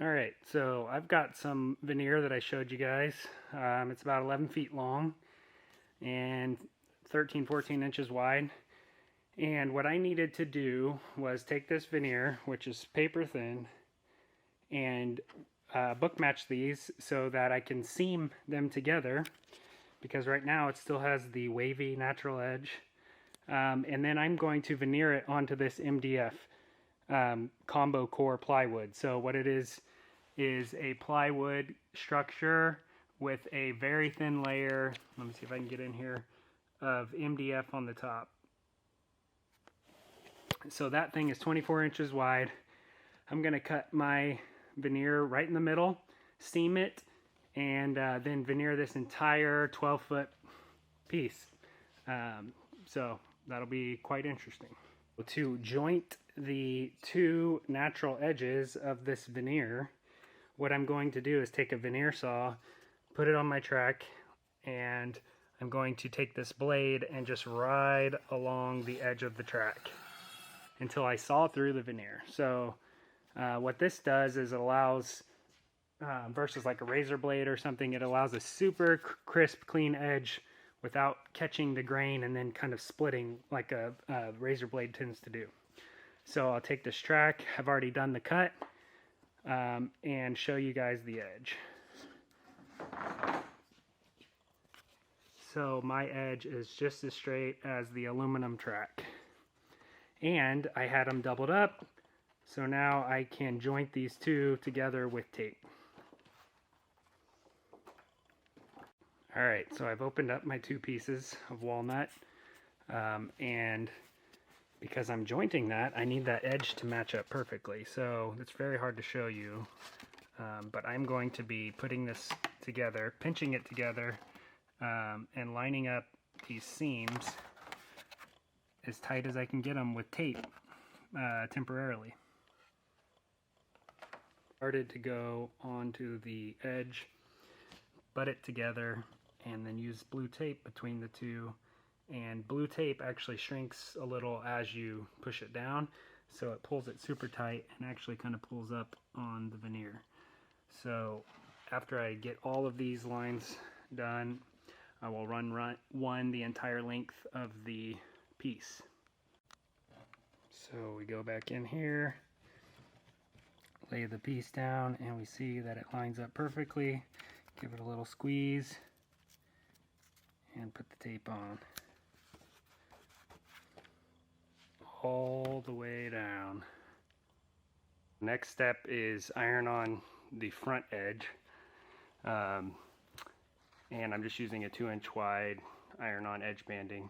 Alright, so I've got some veneer that I showed you guys. It's about 11 feet long and 13-14 inches wide. And what I needed to do was take this veneer, which is paper thin, and book match these so that I can seam them together, because right now it still has the wavy natural edge. And then I'm going to veneer it onto this MDF combo core plywood. So what it is a plywood structure with a very thin layer, let me see if I can get in here, of MDF on the top. So that thing is 24 inches wide. I'm going to cut my veneer right in the middle, seam it, and then veneer this entire 12-foot piece. So that'll be quite interesting. To joint the two natural edges of this veneer, what I'm going to do is take a veneer saw, put it on my track, and I'm going to take this blade and just ride along the edge of the track until I saw through the veneer. So what this does is it allows, versus like a razor blade or something, it allows a super crisp, clean edge without catching the grain and then kind of splitting like a razor blade tends to do. So I'll take this track, I've already done the cut, and show you guys the edge. So my edge is just as straight as the aluminum track. And I had them doubled up, so now I can joint these two together with tape. Alright, so I've opened up my two pieces of walnut, and because I'm jointing that, I need that edge to match up perfectly. So it's very hard to show you, but I'm going to be putting this together, pinching it together, and lining up these seams as tight as I can get them with tape temporarily. Started to go onto the edge, butt it together, and then use blue tape between the two. And blue tape actually shrinks a little as you push it down, so it pulls it super tight and actually kind of pulls up on the veneer. So after I get all of these lines done, I will run the entire length of the piece. So we go back in here, lay the piece down, and we see that it lines up perfectly. Give it a little squeeze and put the tape on. All the way down. Next step is iron on the front edge, and I'm just using a 2-inch wide iron-on edge banding.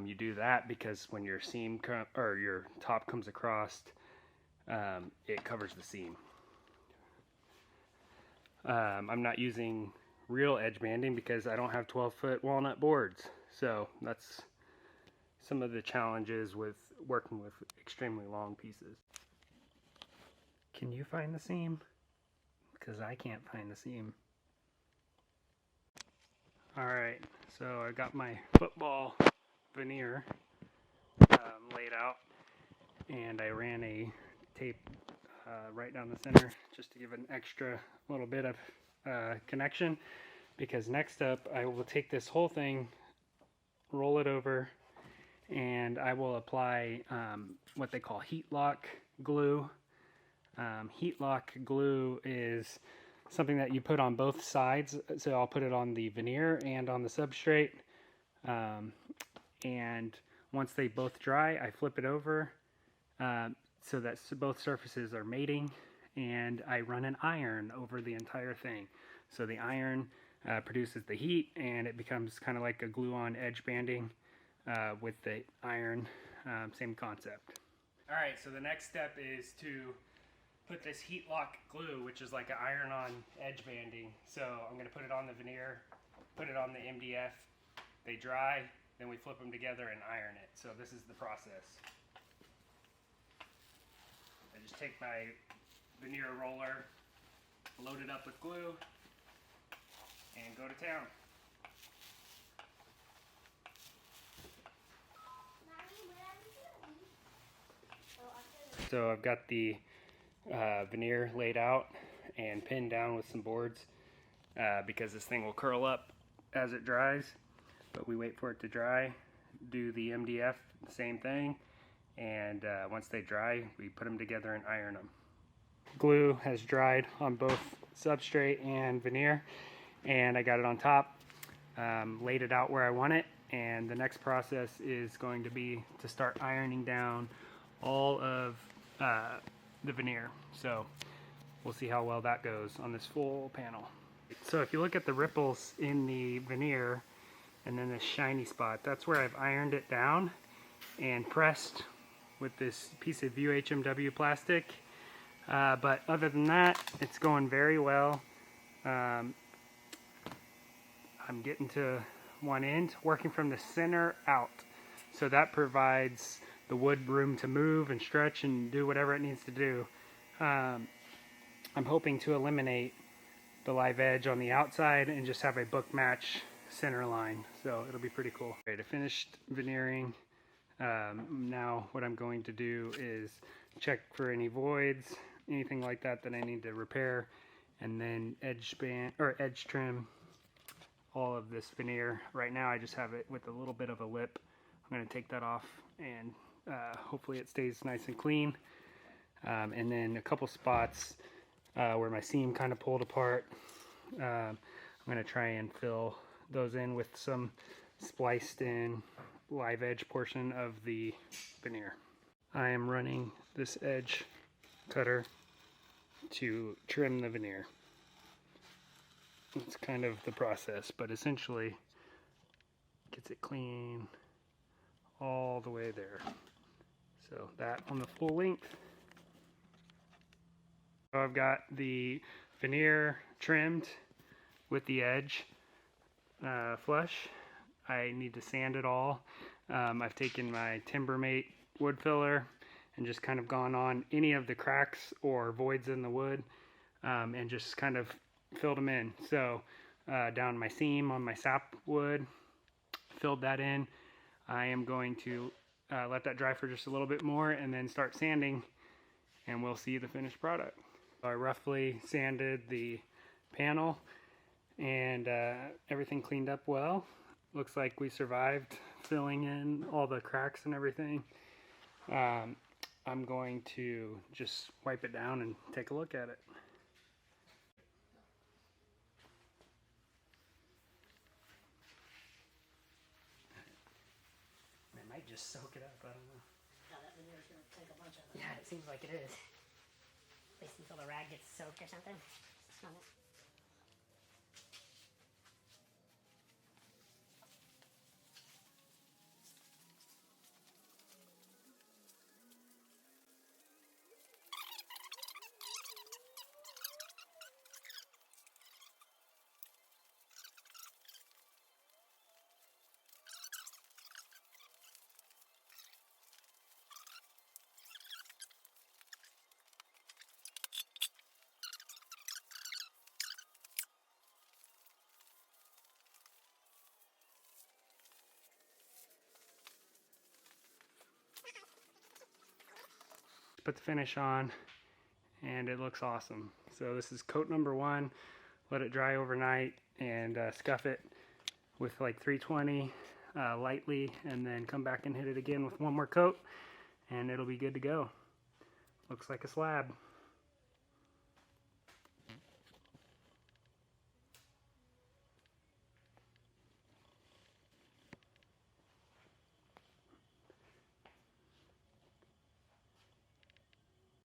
You do that because when your seam or your top comes across, it covers the seam. I'm not using real edge banding because I don't have 12-foot walnut boards, so that's some of the challenges with working with extremely long pieces. Can you find the seam? Because I can't find the seam. Alright, so I got my football veneer laid out, and I ran a tape right down the center just to give an extra little bit of connection, because next up I will take this whole thing, roll it over, and I will apply what they call Heatlock glue. Heatlock glue is something that you put on both sides, so I'll put it on the veneer and on the substrate, and once they both dry, I flip it over so that both surfaces are mating, and I run an iron over the entire thing. So the iron produces the heat, and it becomes kind of like a glue-on edge banding with the iron, same concept. Alright, so the next step is to put this Heatlock glue, which is like an iron-on edge banding. So I'm going to put it on the veneer, put it on the MDF, they dry, then we flip them together and iron it. So this is the process. I just take my veneer roller, load it up with glue, and go to town. So I've got the veneer laid out and pinned down with some boards because this thing will curl up as it dries. But we wait for it to dry, do the MDF, same thing, and once they dry, we put them together and iron them. Glue has dried on both substrate and veneer, and I got it on top, laid it out where I want it, and the next process is going to be to start ironing down all of the veneer. So we'll see how well that goes on this full panel. So if you look at the ripples in the veneer and then this shiny spot, that's where I've ironed it down and pressed with this piece of UHMW plastic. But other than that, it's going very well. I'm getting to one end, working from the center out. So that provides the wood room to move and stretch and do whatever it needs to do. I'm hoping to eliminate the live edge on the outside and just have a book match center line. So it'll be pretty cool. Okay, I finished veneering. Now what I'm going to do is check for any voids, anything like that that I need to repair, and then edge band or edge trim all of this veneer. Right now I just have it with a little bit of a lip. I'm going to take that off and hopefully it stays nice and clean. And then a couple spots where my seam kind of pulled apart, I'm going to try and fill those in with some spliced in live edge portion of the veneer. I am running this edge cutter to trim the veneer. It's kind of the process, but essentially gets it clean all the way there. So that on the full length. So I've got the veneer trimmed with the edge flush. I need to sand it all. I've taken my Timbermate wood filler and just kind of gone on any of the cracks or voids in the wood and just kind of filled them in. So down my seam on my sap wood, filled that in. I am going to let that dry for just a little bit more and then start sanding, and we'll see the finished product. So I roughly sanded the panel and everything cleaned up well. Looks like we survived filling in all the cracks and everything. I'm going to just wipe it down and take a look at it. It might just soak it up, I don't know. No, that veneer's gonna take a bunch of it. Yeah, it seems like it is. At least until the rag gets soaked or something. Smell it. Put the finish on and it looks awesome. So this is coat number 1. Let it dry overnight and scuff it with like 320 lightly, and then come back and hit it again with one more coat and it'll be good to go. Looks like a slab.